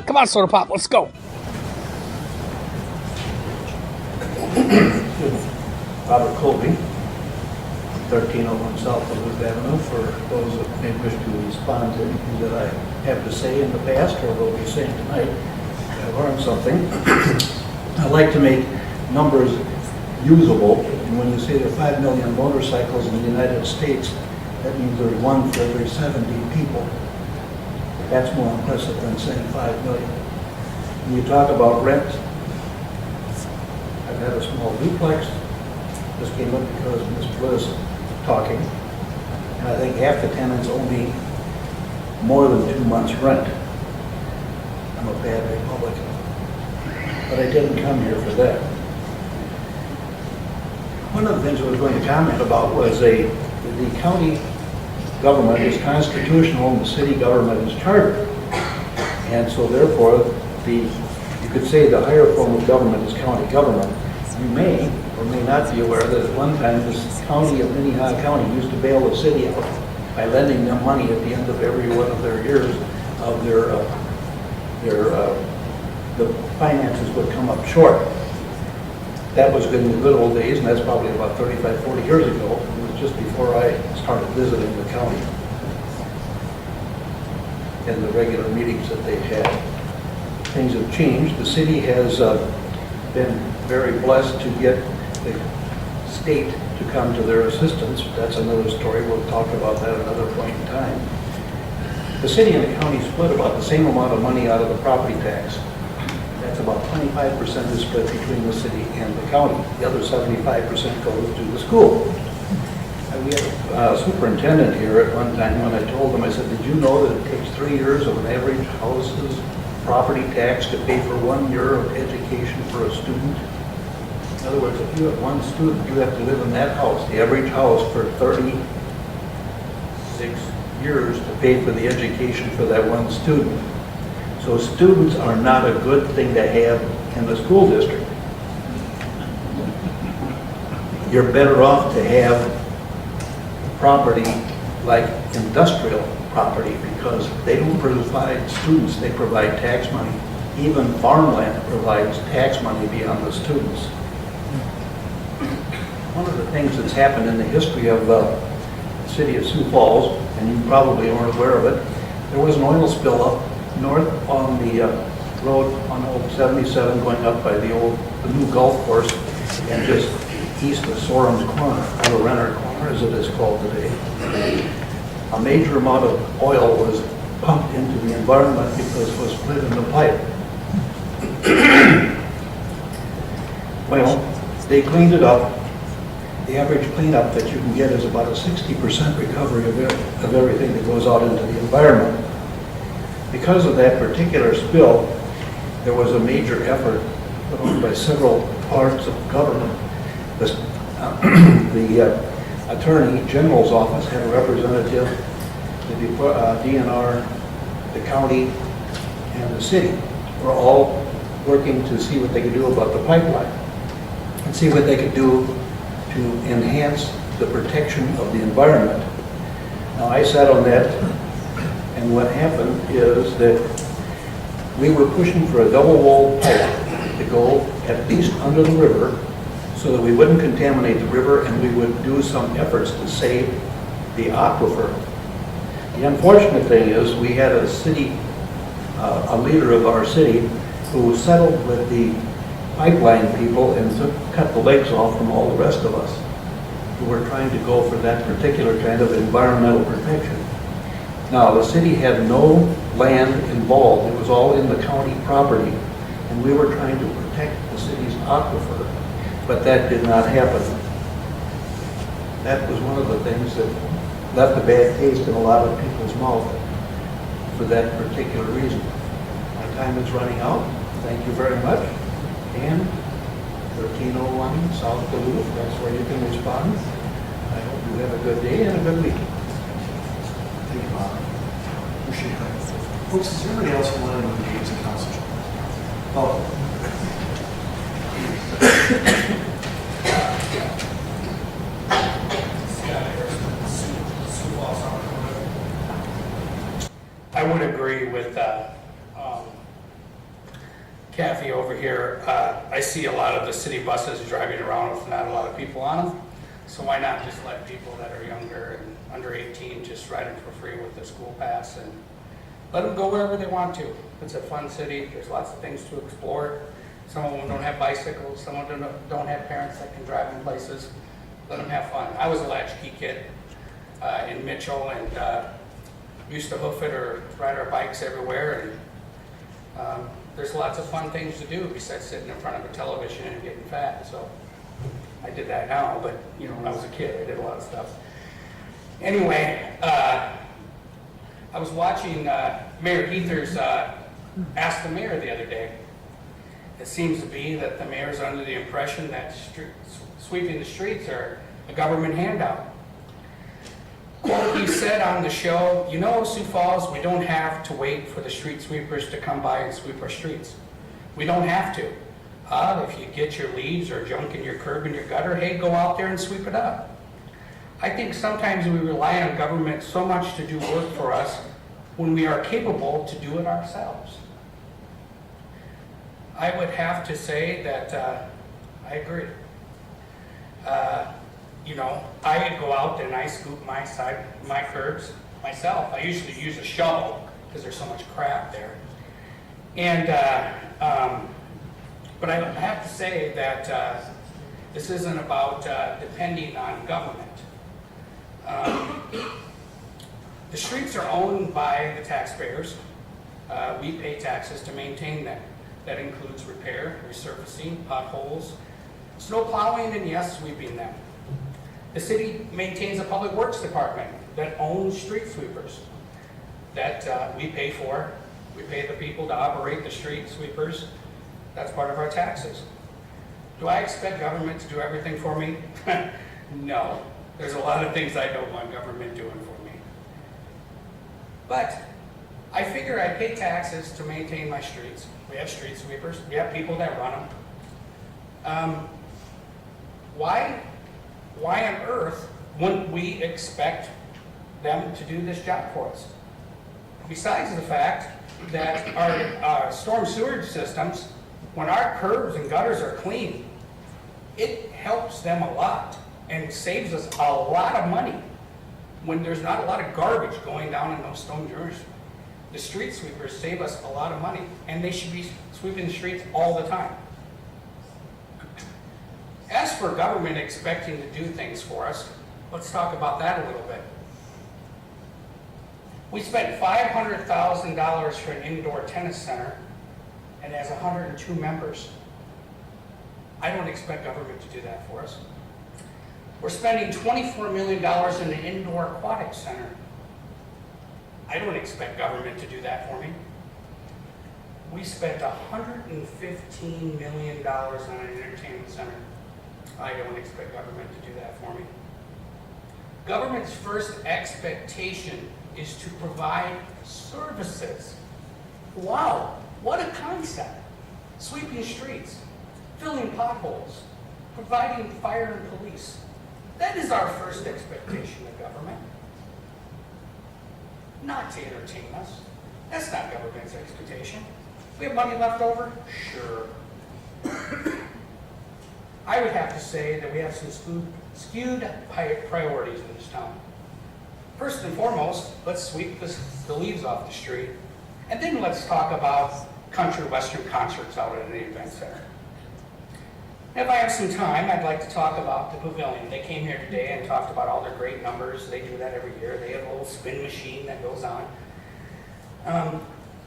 Come on, Soda Pop, let's go. Robert Kolbe, 1301 South Lewis Avenue, for those that may wish to respond to anything that I have to say in the past or will be saying tonight. I learned something. I like to make numbers usable, and when you say there are 5 million motorcycles in the United States, that means there's one for every 70 people. That's more impressive than saying 5 million. When you talk about rent, I've had a small duplex. This came up because Mr. Lewis was talking. And I think half the tenants owe me more than 2 months' rent. I'm a bad Republican. But I didn't come here for that. One of the things I was going to comment about was the county government is constitutional and the city government is chartered. And so therefore, you could say the higher form of government is county government. You may or may not be aware that at one time this county of Minnehaha County used to bail the city out by lending them money at the end of every one of their years of the finances would come up short. That was in the good old days, and that's probably about 35, 40 years ago. It was just before I started visiting the county and the regular meetings that they had. Things have changed. The city has been very blessed to get the state to come to their assistance. That's another story. We'll talk about that at another point in time. The city and the county split about the same amount of money out of the property tax. That's about 25% is split between the city and the county. The other 75% goes to the school. We had a superintendent here at one time when I told him, I said, did you know that it takes 3 years of an average house's property tax to pay for 1 year of education for a student? In other words, if you have one student, you have to live in that house, the average house, for 36 years to pay for the education for that one student. So students are not a good thing to have in the school district. You're better off to have property like industrial property because they don't provide students, they provide tax money. Even farmland provides tax money beyond the students. One of the things that's happened in the history of the city of Sioux Falls, and you probably aren't aware of it, there was an oil spill up north on the road on Old 77 going up by the new golf course and just east of Sorum's Corner, or Renner Corner as it is called today. A major amount of oil was pumped into the environment because it was split in the pipe. Well, they cleaned it up. The average cleanup that you can get is about a 60% recovery of everything that goes out into the environment. Because of that particular spill, there was a major effort put on by several parts of government. The Attorney General's office had a representative, the DNR, the county, and the city were all working to see what they could do about the pipeline and see what they could do to enhance the protection of the environment. Now, I sat on that, and what happened is that we were pushing for a double-walled pipe to go at least under the river so that we wouldn't contaminate the river and we would do some efforts to save the aquifer. The unfortunate thing is we had a city, a leader of our city who settled with the pipeline people and cut the legs off from all the rest of us who were trying to go for that particular kind of environmental protection. Now, the city had no land involved. It was all in the county property, and we were trying to protect the city's aquifer, but that did not happen. That was one of the things that left a bad taste in a lot of people's mouth for that particular reason. My time is running out. Thank you very much. And 1301 South Duluth, that's where you can respond. I hope you have a good day and a good week. Thank you, Bob. Appreciate that. Folks, is there anybody else who wanted to engage in council? Oh. I would agree with Kathy over here, I see a lot of the city buses driving around with not a lot of people on them. So why not just let people that are younger and under 18 just ride them for free with their school pass and let them go wherever they want to. It's a fun city. There's lots of things to explore. Some of them don't have bicycles. Some of them don't have parents that can drive them places. Let them have fun. I was a latchkey kid in Mitchell and used to hoof it or ride our bikes everywhere. And there's lots of fun things to do besides sitting in front of a television and getting fat. So I did that now, but when I was a kid, I did a lot of stuff. Anyway, I was watching Mayor Heather's Ask the Mayor the other day. It seems to be that the mayor's under the impression that sweeping the streets are a government handout. Kolbe said on the show, Sioux Falls, we don't have to wait for the street sweepers to come by and sweep our streets. We don't have to. If you get your leaves or junk in your curb and your gutter, hey, go out there and sweep it up. I think sometimes we rely on government so much to do work for us when we are capable to do it ourselves. I would have to say that I agree. I go out and I scoop my curbs myself. I usually use a shovel because there's so much crap there. And but I have to say that this isn't about depending on government. The streets are owned by the taxpayers. We pay taxes to maintain them. That includes repair, resurfacing, potholes, snow plowing, and yes, sweeping them. The city maintains a public works department that owns street sweepers that we pay for. We pay the people to operate the street sweepers. That's part of our taxes. Do I expect government to do everything for me? No. There's a lot of things I don't want government doing for me. But I figure I pay taxes to maintain my streets. We have street sweepers. We have people that run them. Why on earth wouldn't we expect them to do this job for us? Besides the fact that our storm sewage systems, when our curbs and gutters are clean, it helps them a lot and saves us a lot of money when there's not a lot of garbage going down in those stone drawers. The street sweepers save us a lot of money, and they should be sweeping the streets all the time. As for government expecting to do things for us, let's talk about that a little bit. We spent $500,000 for an indoor tennis center, and it has 102 members. I don't expect government to do that for us. We're spending $24 million in an indoor aquatic center. I don't expect government to do that for me. We spent $115 million on an entertainment center. I don't expect government to do that for me. Government's first expectation is to provide services. Wow, what a concept. Sweeping streets, filling potholes, providing fire and police. That is our first expectation of government. Not to entertain us. That's not government's expectation. We have money left over? Sure. I would have to say that we have some skewed priorities in this town. First and foremost, let's sweep the leaves off the street, and then let's talk about country western concerts out at the event center. If I have some time, I'd like to talk about the pavilion. They came here today and talked about all their great numbers. They do that every year. They have a little spin machine that goes on.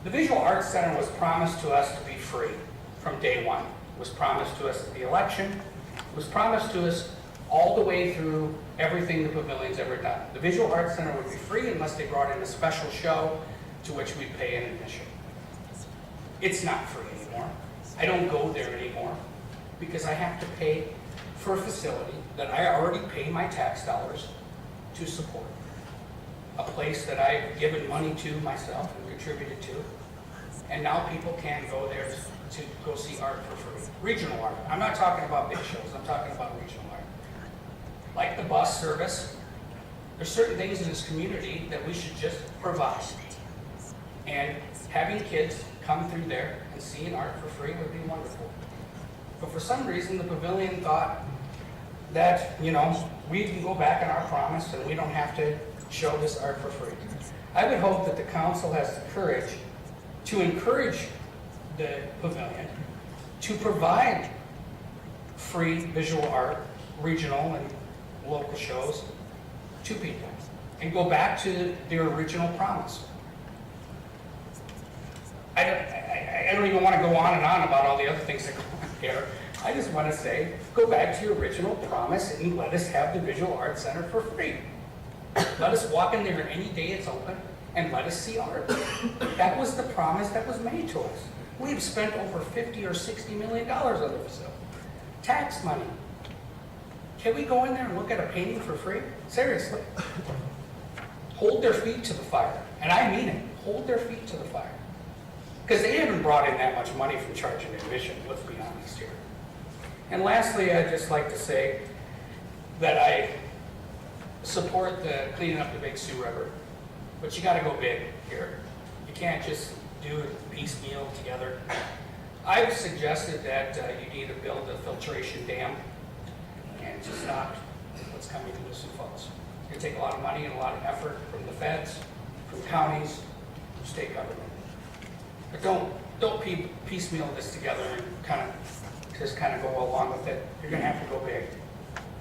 The Visual Arts Center was promised to us to be free from day one. It was promised to us at the election. It was promised to us all the way through everything the pavilion's ever done. The Visual Arts Center would be free unless they brought in a special show to which we'd pay an admission. It's not free anymore. I don't go there anymore because I have to pay for a facility that I already pay my tax dollars to support. A place that I've given money to myself and contributed to, and now people can go there to go see art for free. Regional art. I'm not talking about big shows, I'm talking about regional art. Like the bus service, there's certain things in this community that we should just provide. And having kids come through there and seeing art for free would be wonderful. But for some reason, the pavilion thought that, you know, we can go back on our promise and we don't have to show this art for free. I would hope that the council has the courage to encourage the pavilion to provide free visual art, regional and local shows to people and go back to their original promise. I don't even want to go on and on about all the other things that go on here. I just want to say, go back to your original promise and let us have the Visual Arts Center for free. Let us walk in there any day it's open and let us see art. That was the promise that was made to us. We've spent over $50 or $60 million on the facility. Tax money. Can we go in there and look at a painting for free? Seriously. Hold their feet to the fire. And I mean it. Hold their feet to the fire. Because they haven't brought in that much money from charging admission, let's be honest here. And lastly, I'd just like to say that I support the cleaning up the Big Sioux River. But you gotta go big here. You can't just do it piecemeal together. I've suggested that you need to build a filtration dam and to stop what's coming into Sioux Falls. It's gonna take a lot of money and a lot of effort from the feds, from counties, from state government. But don't piecemeal this together and just kind of go along with it. You're gonna have to go big.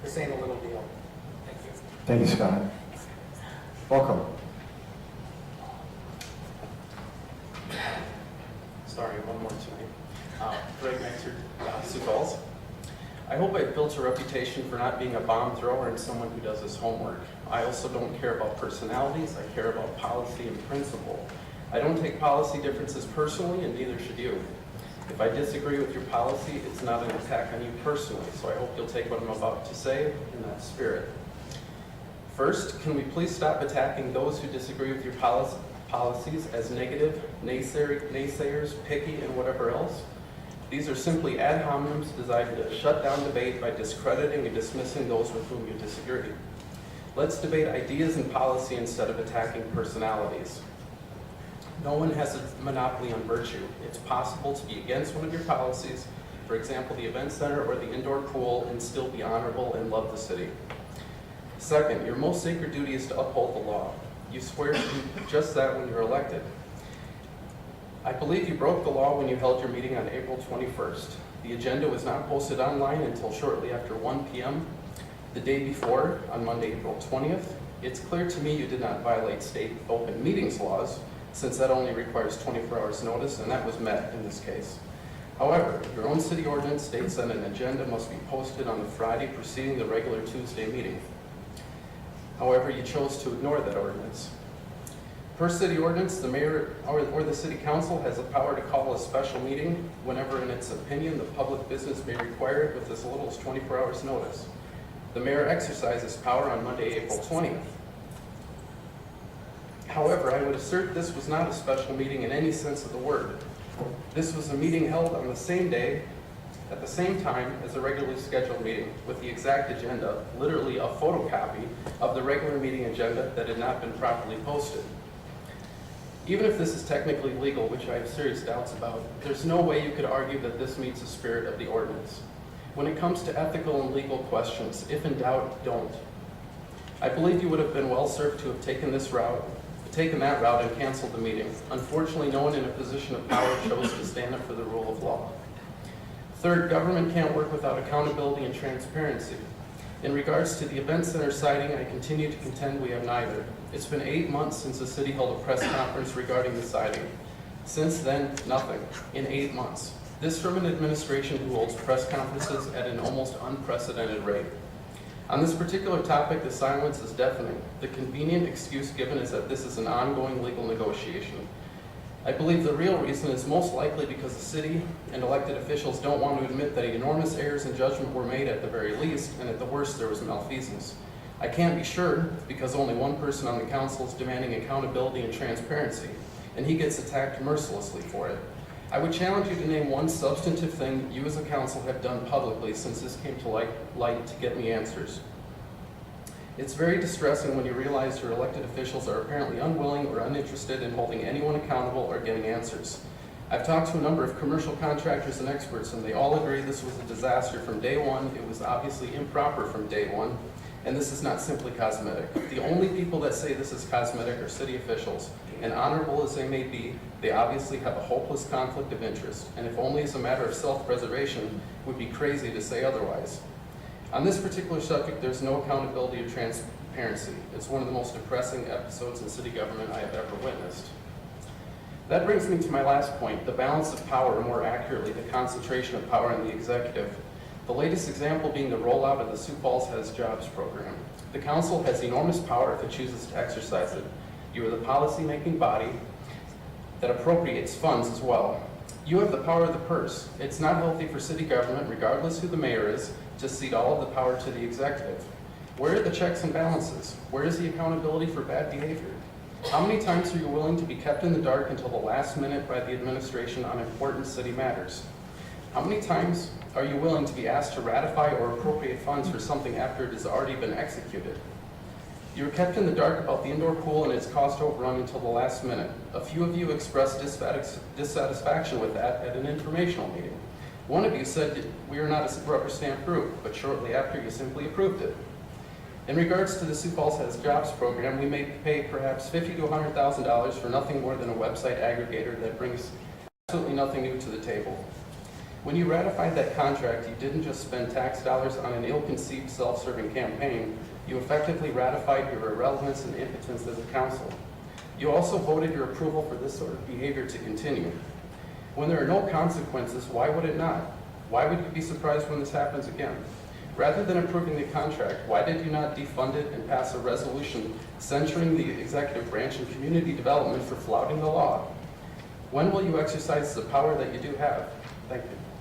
This ain't a little deal. Thank you. Thank you, Scott. Welcome. Sorry, one more tonight. Greg Neitzert, Sioux Falls. I hope I've built a reputation for not being a bomb thrower and someone who does his homework. I also don't care about personalities, I care about policy and principle. I don't take policy differences personally, and neither should you. If I disagree with your policy, it's not an attack on you personally, so I hope you'll take what I'm about to say in that spirit. First, can we please stop attacking those who disagree with your policies as negative, naysayers, picky, and whatever else? These are simply ad hominems designed to shut down debate by discrediting and dismissing those with whom you disagree. Let's debate ideas and policy instead of attacking personalities. No one has a monopoly on virtue. It's possible to be against one of your policies, for example, the event center or the indoor pool, and still be honorable and love the city. Second, your most sacred duty is to uphold the law. You swear to do just that when you're elected. I believe you broke the law when you held your meeting on April 21st. The agenda was not posted online until shortly after 1 p.m. the day before, on Monday, April 20th. It's clear to me you did not violate state open meetings laws, since that only requires 24 hours notice, and that was met in this case. However, your own city ordinance states that an agenda must be posted on the Friday preceding the regular Tuesday meeting. However, you chose to ignore that ordinance. Per city ordinance, the mayor or the city council has the power to call a special meeting whenever, in its opinion, the public business may require it with as little as 24 hours notice. The mayor exercises power on Monday, April 20th. However, I would assert this was not a special meeting in any sense of the word. This was a meeting held on the same day, at the same time as a regularly scheduled meeting, with the exact agenda, literally a photocopy of the regular meeting agenda that had not been properly posted. Even if this is technically legal, which I have serious doubts about, there's no way you could argue that this meets the spirit of the ordinance. When it comes to ethical and legal questions, if in doubt, don't. I believe you would have been well served to have taken that route and canceled the meeting. Unfortunately, no one in a position of power chose to stand up for the rule of law. Third, government can't work without accountability and transparency. In regards to the event center siting, I continue to contend we have neither. It's been 8 months since the city held a press conference regarding the siting. Since then, nothing. In 8 months. This from an administration who holds press conferences at an almost unprecedented rate. On this particular topic, the silence is deafening. The convenient excuse given is that this is an ongoing legal negotiation. I believe the real reason is most likely because the city and elected officials don't want to admit that enormous errors in judgment were made at the very least, and at the worst there was malfeasance. I can't be sure because only one person on the council is demanding accountability and transparency, and he gets attacked mercilessly for it. I would challenge you to name one substantive thing you as a council have done publicly since this came to light to get me answers. It's very distressing when you realize your elected officials are apparently unwilling or uninterested in holding anyone accountable or getting answers. I've talked to a number of commercial contractors and experts, and they all agree this was a disaster from day one. It was obviously improper from day one, and this is not simply cosmetic. The only people that say this is cosmetic are city officials, and honorable as they may be, they obviously have a hopeless conflict of interest, and if only as a matter of self-preservation, would be crazy to say otherwise. On this particular subject, there's no accountability or transparency. It's one of the most depressing episodes in city government I have ever witnessed. That brings me to my last point, the balance of power, or more accurately, the concentration of power in the executive. The latest example being the rollout of the Sioux Falls Has Jobs program. The council has enormous power if it chooses to exercise it. You are the policy-making body that appropriates funds as well. You have the power of the purse. It's not healthy for city government, regardless who the mayor is, to cede all of the power to the executive. Where are the checks and balances? Where is the accountability for bad behavior? How many times are you willing to be kept in the dark until the last minute by the administration on important city matters? How many times are you willing to be asked to ratify or appropriate funds for something after it has already been executed? You were kept in the dark about the indoor pool and its cost overrun until the last minute. A few of you expressed dissatisfaction with that at an informational meeting. One of you said we are not a rubber stamp group, but shortly after you simply approved it. In regards to the Sioux Falls Has Jobs program, we may pay perhaps $50,000 to $100,000 for nothing more than a website aggregator that brings absolutely nothing new to the table. When you ratified that contract, you didn't just spend tax dollars on an ill-conceived self-serving campaign, you effectively ratified your irrelevance and impotence as a council. You also voted your approval for this sort of behavior to continue. When there are no consequences, why would it not? Why would you be surprised when this happens again? Rather than approving the contract, why did you not defund it and pass a resolution censuring the executive branch and community development for flouting the law? When will you exercise the power that you do have? Thank you.